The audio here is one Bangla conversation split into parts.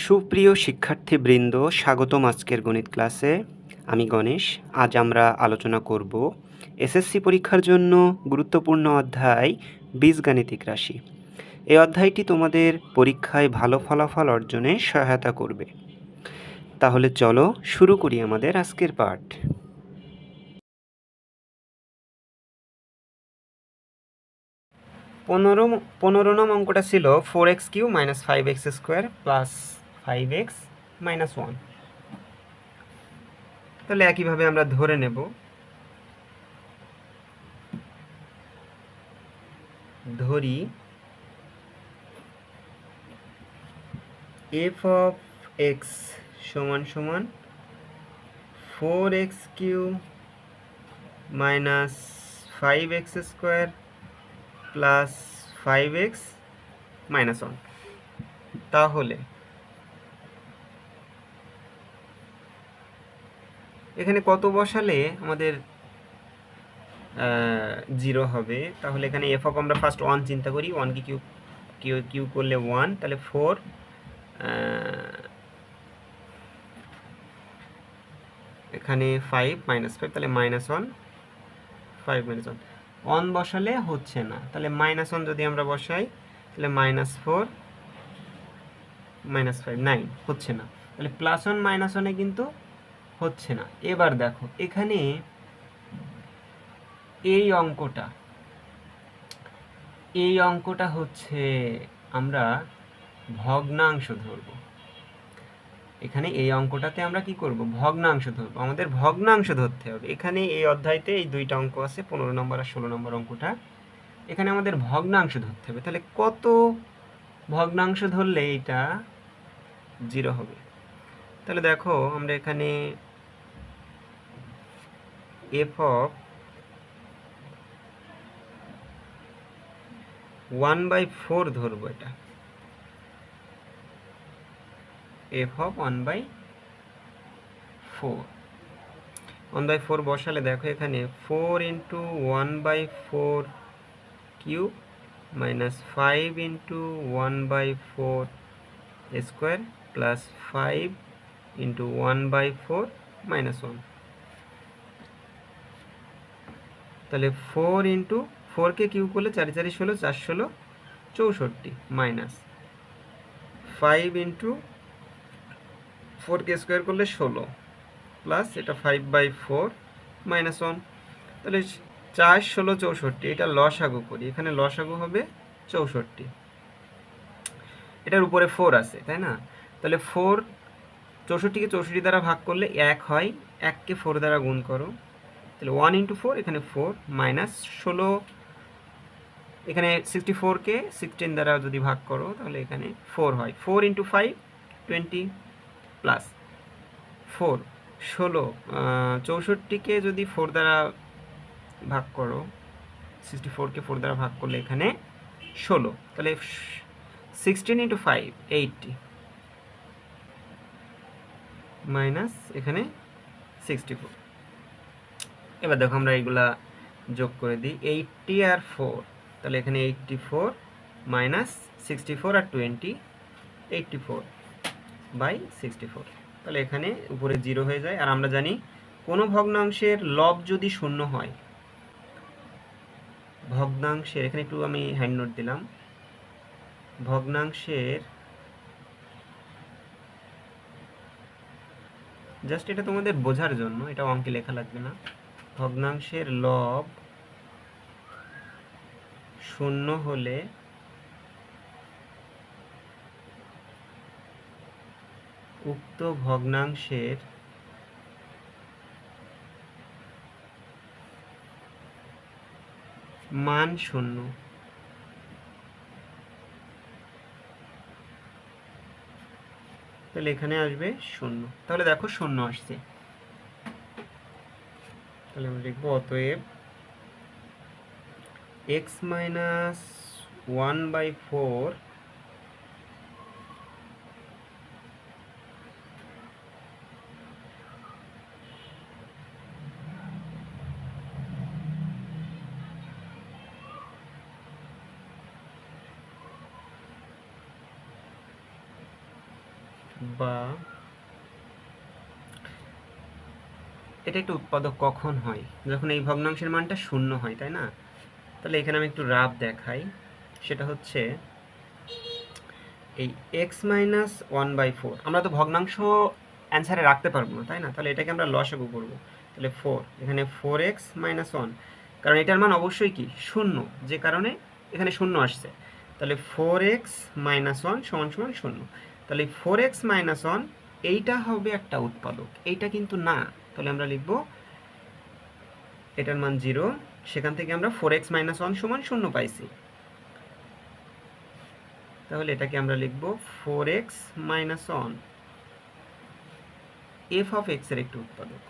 সুপ্রিয় শিক্ষার্থীবৃন্দ, স্বাগতম আজকের গণিত ক্লাসে। আমি গণেশ। আজ আমরা আলোচনা করব এসএসসি পরীক্ষার জন্য গুরুত্বপূর্ণ অধ্যায় বীজগাণিতিক রাশি। এই অধ্যায়টি তোমাদের পরীক্ষায় ভালো ফলাফল অর্জনে সহায়তা করবে। তাহলে চলো শুরু করি আমাদের আজকের পাঠ। 15 নং অঙ্কটা ছিল 4x³ - 5x² + 5x - 1। তাহলে একইভাবে আমরা ধরে নেব, ধরি f of x সমান সমান 4x³ - 5x² + 5x - 1। তাহলে এখানে কত বসালে আমাদের 0 হবে? তাহলে এখানে f of আমরা ফার্স্ট 1 চিন্তা করি। 1 কে কিউ করলে 1, তাহলে 4, এখানে 5 -5, তাহলে -1, 5 - 1। 1 বসালে হচ্ছে না, তাহলে -1 যদি আমরা বসাই তাহলে -4 -5 9 হচ্ছে না, তাহলে +1 -1 কিন্তু হচ্ছে না। এবার দেখো এখানে এই অঙ্কটা হচ্ছে আমরা ভগ্নাংশ ধরব। এখানে এই অঙ্কটাতে আমরা কি করব? ভগ্নাংশ ধরব। আমাদের ভগ্নাংশ ধরতে হবে। এখানে এই অধ্যায়তে এই দুইটা অঙ্ক আছে, 15 নম্বর আর 16 নম্বর অঙ্কটা। এখানে আমাদের ভগ্নাংশ ধরতে হবে। তাহলে কত ভগ্নাংশ ধরলে এটা 0 হবে? তাহলে দেখো আমরা এখানে f of 1/4 ধরবো। এটা f of 1/4 বসালে দেখো এখানে 4 × 1/4³ - 5 × 1/4² + 5 × 1/4 - 1। তাহলে 4 × 4 কে কিউ করলে 4 4 16, 4 16 64, মাইনাস 5 × 4 কে স্কোয়ার করলে 16, প্লাস এটা 5/4 - 1। তাহলে 4 16 64, এটা লসাগু করি। এখানে লসাগু হবে 64। এটার উপরে 4 আছে, তাই না? তাহলে 4 64কে 64 দ্বারা ভাগ করলে 1 হয়। 1কে 4 দ্বারা গুণ করো, তাহলে 1 × 4, এখানে 4, মাইনাস 16, এখানে 64কে 16 দ্বারা যদি ভাগ করো তাহলে এখানে 4 হয়। 4 × 5 20, প্লাস 4 16, 64কে যদি 4 দ্বারা ভাগ করো, 64কে 4 দ্বারা ভাগ করলে এখানে 16, তাহলে 16 × 5 80, মাইনাস এখানে 64। এবার দেখো আমরা এইগুলা যোগ করে দিই, 80 আর 4, তাহলে এখানে 84 মাইনাস 64 আর 20, 84/64। তাহলে এখানে উপরে 0 হয়ে যায়। আর আমরা জানি কোনো ভগ্নাংশের লব যদি শূন্য হয়, ভগ্নাংশের, এখানে একটু আমি হ্যান্ড নোট দিলাম, ভগ্নাংশের, জাস্ট এটা তোমাদের বোঝার জন্য, এটা অঙ্কে লেখা লাগবে না। ভগ্নাংশের লব শূন্য হলে উক্ত ভগ্নাংশের মান শূন্য। তাহলে এখানে আসবে 0। তাহলে দেখো 0 আসছে। তাহলে আমরা লিখবো অতএব x - 1/4 - বা এটা একটা উৎপাদক কখন হয়? যখন এই ভগ্নাংশের মানটা শূন্য হয়, তাই না? তাহলে এখানে আমি একটু রাফ দেখাই। সেটা হচ্ছে এই x minus one by four, আমরা তো ভগ্নাংশ অ্যান্সারে রাখতে পারবো না, তাই না? তাহলে এটাকে আমরা লসাগু করবো। তাহলে ফোর, এখানে ফোর এক্স মাইনাস ওয়ান, কারণ এটার মান অবশ্যই কি শূন্য, যে কারণে এখানে শূন্য আসছে। তাহলে ফোর এক্স মাইনাস ওয়ান সমান সমান শূন্য। তাহলে ফোর এক্স মাইনাস ওয়ান এইটা হবে একটা উৎপাদক, এইটা কিন্তু না। তাহলে আমরা লিখবো এটার মান জিরো, সেখান থেকে আমরা ফোর এক্স মাইনাস ওয়ান সমান শূন্য পাইছি। তাহলে এটাকে আমরা লিখব four x minus one F of x এর একটি উৎপাদক,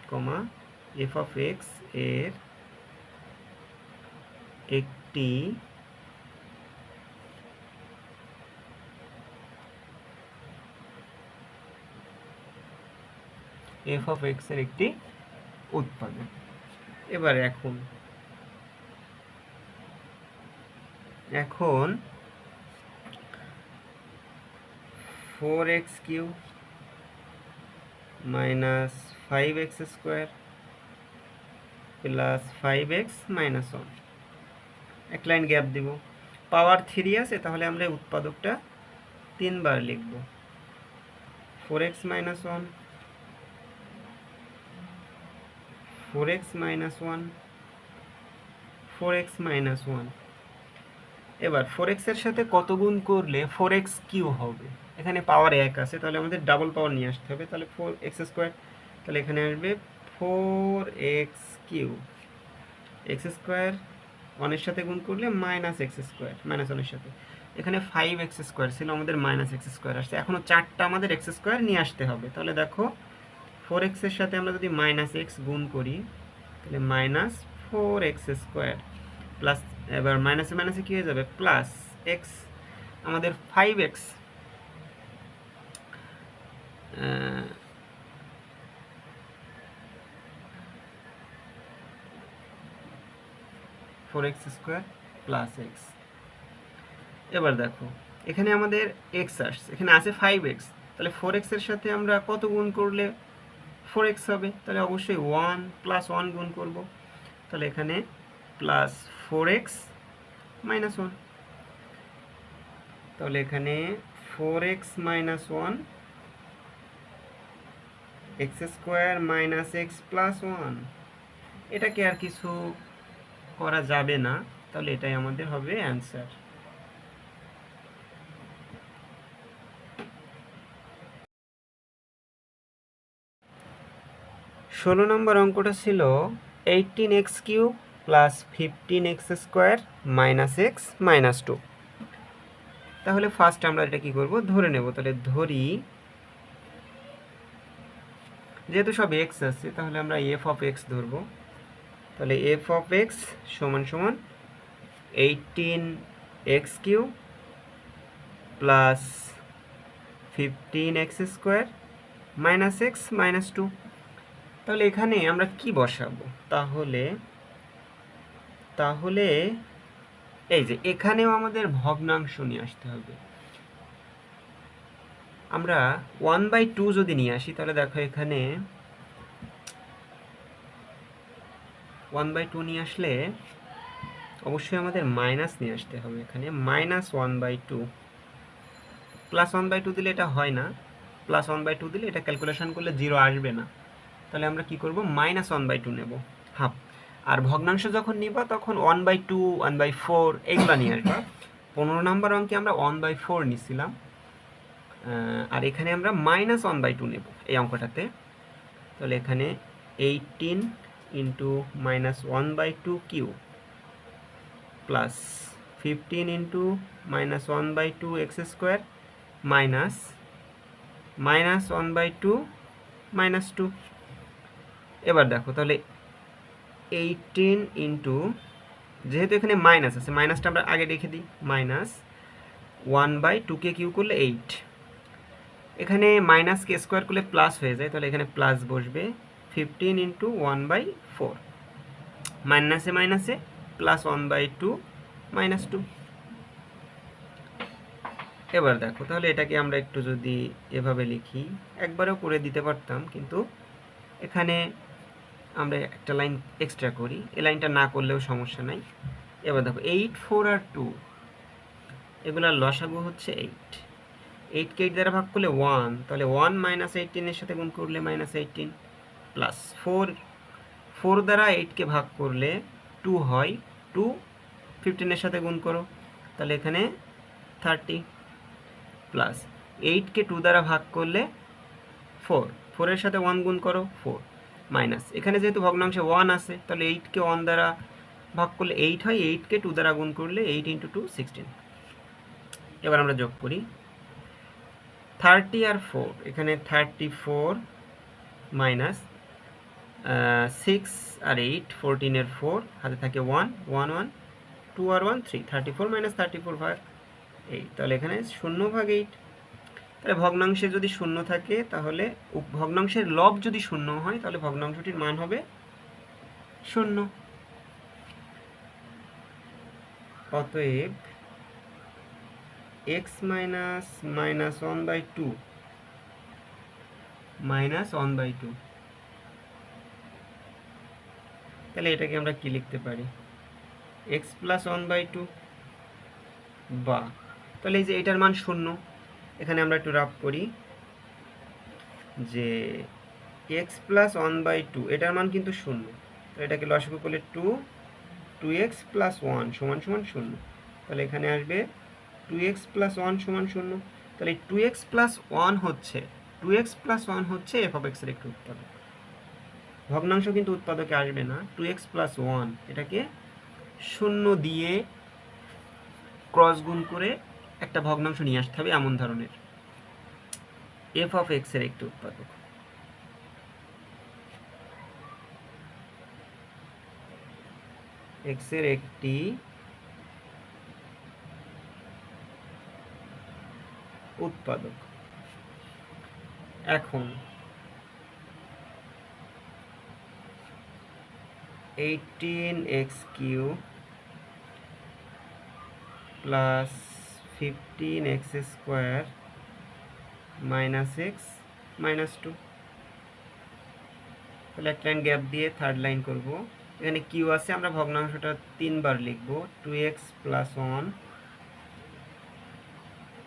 কমা এফ অফ এক্স এর একটি এফ অফ এক্স এর একটি উৎপাদক। এবার এখন four x cube minus five x square plus five x minus one, এক লাইন গ্যাপ দিব। পাওয়ার থ্রি আছে, তাহলে আমরা উৎপাদকটা তিনবার লিখব। Four x minus one, four x minus one, four x minus one. এবার ফোর এক্সের সাথে কত গুণ করলে ফোর এক্স কিউ হবে? এখানে পাওয়ার এক আছে, তাহলে আমাদের ডাবল পাওয়ার নিয়ে আসতে হবে। তাহলে ফোর এক্স স্কোয়ার, তাহলে এখানে আসবে four x cube, x square ওয়ানের সাথে গুণ করলে মাইনাস এক্স স্কোয়ার, মাইনাস ওয়ানের সাথে। এখানে ফাইভ এক্স স্কোয়ার ছিল, আমাদের মাইনাস এক্স স্কোয়ার আসছে। এখনও চারটা আমাদের এক্স স্কোয়ার নিয়ে আসতে হবে। তাহলে দেখো ফোর এক্সের সাথে আমরা যদি মাইনাস এক্স গুণ করি, তাহলে minus four x square plus, এবার মাইনাসে মাইনাসে কী হয়ে যাবে, প্লাস এক্স, আমাদের five x four x square plus x. এবার দেখো এখানে আমাদের এক্স আসছে, এখানে আছে ফাইভ এক্স, তাহলে ফোর এক্সের সাথে আমরা কত গুণ করলে ফোর এক্স হবে? তাহলে অবশ্যই ওয়ান প্লাস ওয়ান গুণ করব। তাহলে এখানে plus four x minus one, তাহলে এখানে four x minus one x square minus x plus one. এটাকে আর কিছু করা যাবে না, তাহলে এটাই আমাদের হবে অ্যান্সার। ষোলো নম্বর অঙ্কটা ছিল eighteen x cube plus fifteen x square minus x minus two. তাহলে ফার্স্ট আমরা এটা কি করব, ধরে নেব। তাহলে ধরি, যেহেতু সব এক্স আছে তাহলে আমরা এফ অফ এক্স ধরবো। তাহলে এফ অফ এক্স সমান সমান eighteen x cube plus fifteen x square minus x minus two. তাহলে এখানে আমরা কি বসাবো? তাহলে এই যে এখানেও আমাদের ভগ্নাংশ নিয়ে আসতে হবে। আমরা 1/2 যদি নিয়ে আসি, তাহলে দেখো এখানে 1/2 নিয়ে আসলে অবশ্যই আমাদের মাইনাস নিয়ে আসতে হবে। এখানে মাইনাস 1/2, প্লাস 1/2 দিলে এটা হয় না, প্লাস 1/2 দিলে এটা ক্যালকুলেশন করলে জিরো আসবে না। তাহলে আমরা কি করব, মাইনাস 1/2 নেব, হাফ। আর ভগ্নাংশ যখন নিবা তখন 1/2, 1/4 এগুলো নিয়ে আসবা। 15 নম্বর অঙ্কে আমরা 1/4 নিছিলাম, আর এখানে আমরা মাইনাস 1/2 নেব এই অঙ্কটাতে। তাহলে এখানে 18 into minus 1/2 cube plus 15 into minus 1/2 x square minus 1/2 minus 2। এবার দেখো তাহলে 18 ইন্টু, যেহেতু এখানে মাইনাস আছে, মাইনাসটা আমরা আগে রেখে দিই, মাইনাস 1/2কে কিউ করলে 8, এখানে মাইনাসকে স্কোয়ার করলে প্লাস হয়ে যায়, তাহলে এখানে প্লাস বসবে। 15 ইন্টু 1/4, মাইনাসে মাইনাসে প্লাস 1/2 মাইনাস 2। এবার দেখো, তাহলে এটাকে আমরা একটু যদি এভাবে লিখি, একবারেও করে দিতে পারতাম, কিন্তু এখানে আমরা একটা লাইন এক্সট্রা করি, এই লাইনটা না করলেও সমস্যা নাই। এবার দেখো 8, 4 আর 2, এগুলার লসাগু হচ্ছে 8। 8কে 8 দ্বারা ভাগ করলে 1, তাহলে 1 মাইনাস 18 এর সাথে গুণ করলে মাইনাস 18, প্লাস 4 দ্বারা 8কে ভাগ করলে 2 হয়, 2 15 এর সাথে গুণ করো, তাহলে এখানে 30, প্লাস 8কে 2 দ্বারা ভাগ করলে 4 এর সাথে 1 গুণ করো 4, মাইনাস এখানে যেহেতু ভগ্নাংশে 1 আছে, তাহলে 8কে 1 দ্বারা ভাগ করলে 8 হয়, 8কে 2 দ্বারা গুণ করলে 8 × 2 16। এবার আমরা যোগ করি 30 আর 4, এখানে 34 মাইনাস 6 আর 8, 14 এর 4, হাতে থাকে 1, 1 1, 2 আর 1 3, 34 মাইনাস 34 ভাগ 8, তাহলে এখানে 0 ভাগ 8। তাহলে ভগ্নাংশে যদি 0 থাকে, তাহলে ভগ্নাংশের লব যদি 0 হয়, তাহলে ভগ্নাংশটির মান হবে 0। অতএব x মাইনাস মাইনাস 1/2 মাইনাস 1/2, তাহলে এটাকে আমরা কি লিখতে পারি, x প্লাস 1/2, বা তাহলে এই যে এটার মান 0, এখানে আমরা একটু রাফ করি যে x প্লাস 1/2, এটার মান কিন্তু 0, তো এটাকে লসাগু করলে 2x প্লাস 1 সমান সমান 0, তাহলে এখানে আসবে 2x প্লাস 1 সমান 0। তাহলে 2x প্লাস 1 হচ্ছে f অফ x এর একটি উৎপাদক। ভগ্নাংশ কিন্তু উৎপাদকে আসবে না, 2x প্লাস 1 এটাকে 0 দিয়ে ক্রস গুণ করে একটা ভগ্নাংশ নিয়ে আসতে হবে, এমন ধরনের f অফ x এর একটি উৎপাদক। x এর একটি উৎপাদক। এখন 18x³ plus 15x² minus x minus 2, তাহলে একটা লাইন গ্যাপ দিয়ে থার্ড লাইন করব। এখানে কিউ আছে, আমরা ভগ্নাংশটা 3 বার লিখব, 2x plus 1,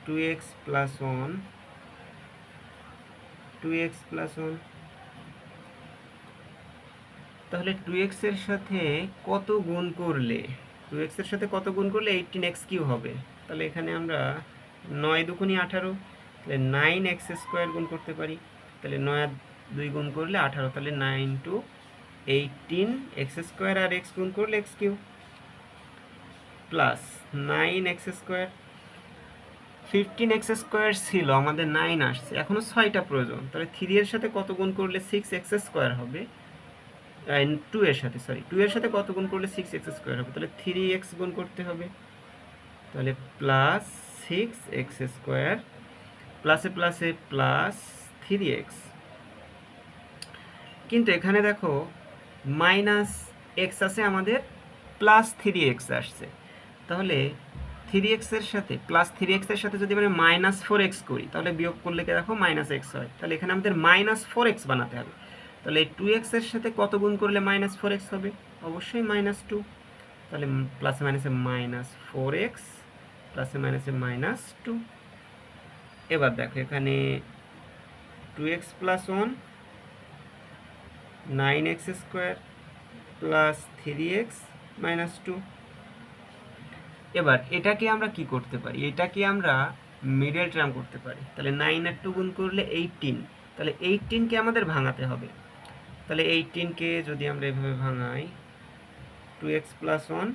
2x plus 1, 2x plus 1। তাহলে 2x এর সাথে কত গুণ করলে 18x³ হবে, তাহলে এখানে আমরা 9 দুগুণে 18, তাহলে 9x² গুণ করতে পারি, তাহলে 9 আর 2 গুণ করলে 18, তাহলে 9 × 18x² আর x গুণ করলে x³ প্লাস 9x², 15x² ছিল, আমাদের 9 আসছে, এখনো 6টা প্রয়োজন, তাহলে 3 এর সাথে কত গুণ করলে 6x² হবে, 2 এর সাথে কত গুণ করলে 6x² হবে, তাহলে 3x গুণ করতে হবে, তাহলে প্লাস 6x², প্লাসে প্লাসে প্লাস 3x, কিন্তু এখানে দেখো মাইনাস x আছে, আমাদের প্লাস 3x আসছে, তাহলে 3x এর সাথে প্লাস 3x এর সাথে যদি আমরা মাইনাস 4x করি, তাহলে বিয়োগ করলে কি দেখো মাইনাস x হয়, তাহলে এখানে আমাদের মাইনাস 4x বানাতে হবে, তাহলে এই 2x এর সাথে কত গুণ করলে মাইনাস 4x হবে, অবশ্যই মাইনাস 2, তাহলে প্লাসে মাইনাসে মাইনাস 4x, প্লাসে মাইনাসে মাইনাস 2। এবার দেখো এখানে 2x plus 1, 9x² plus 3x minus 2। এবার এটাকে আমরা কি করতে পারি, এটাকে আমরা মিডল টার্ম করতে পারি, তাহলে 9 আর 2 গুণ করলে 18, তাহলে 18কে আমাদের ভাঙাতে হবে, তাহলে 18কে যদি আমরা এভাবে ভাঙাই, 2x প্লাস 1,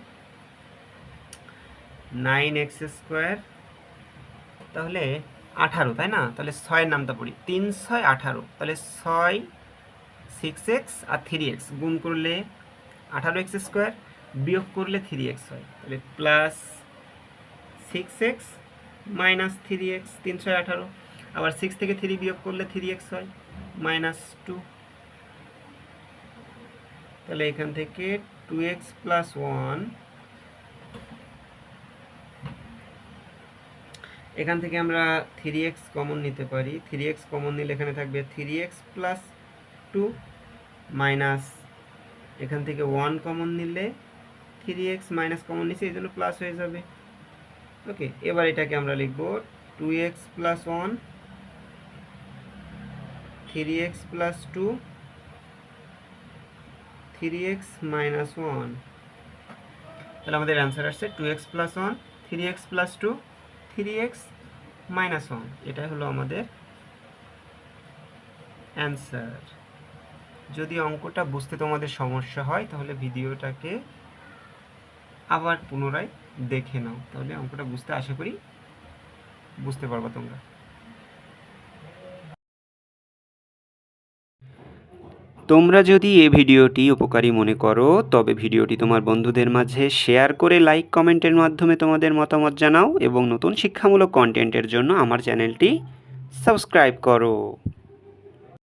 9x², তাহলে 18, তাই না, তাহলে 6 এর নামটা পড়ি, 3 6 18, তাহলে 6 6x আর 3x গুণ করলে 18x², বিয়োগ করলে 3x হয়, তাহলে প্লাস 6x মাইনাস 3x, 3 6 18, আবার 6 থেকে 3 বিয়োগ করলে 3x হয়, মাইনাস 2, তাহলে এখান থেকে 2x প্লাস 1, এখান থেকে আমরা 3x কমন নিতে পারি। 3x কমন নিলে এখানে থাকবে 3x প্লাস 2 মাইনাস, এখান থেকে 1 কমন নিলে 3x মাইনাস কমন নিচ্ছে, এই জন্য প্লাস হয়ে যাবে। ওকে, এবার এটাকে আমরা লিখব 2x plus 1, 3x plus 2, 3x minus 1। তাহলে আমাদের অ্যান্সার আসছে 2x plus 1, 3x plus 2, 3x minus 1। এটাই হলো আমাদের অ্যান্সার। যদি অঙ্কটা বুঝতে তোমাদের সমস্যা হয় তাহলে ভিডিওটাকে আবার পুনরায় দেখে নাও, তাহলে অঙ্কটা বুঝতে আশা করি বুঝতে পারবা তোমরা। তোমরা যদি এই ভিডিওটি উপকারী মনে করো তবে ভিডিওটি তোমার বন্ধুদের মাঝে শেয়ার করে লাইক কমেন্টের মাধ্যমে তোমাদের মতামত জানাও এবং নতুন শিক্ষামূলক কন্টেন্টের জন্য আমার চ্যানেলটি সাবস্ক্রাইব করো।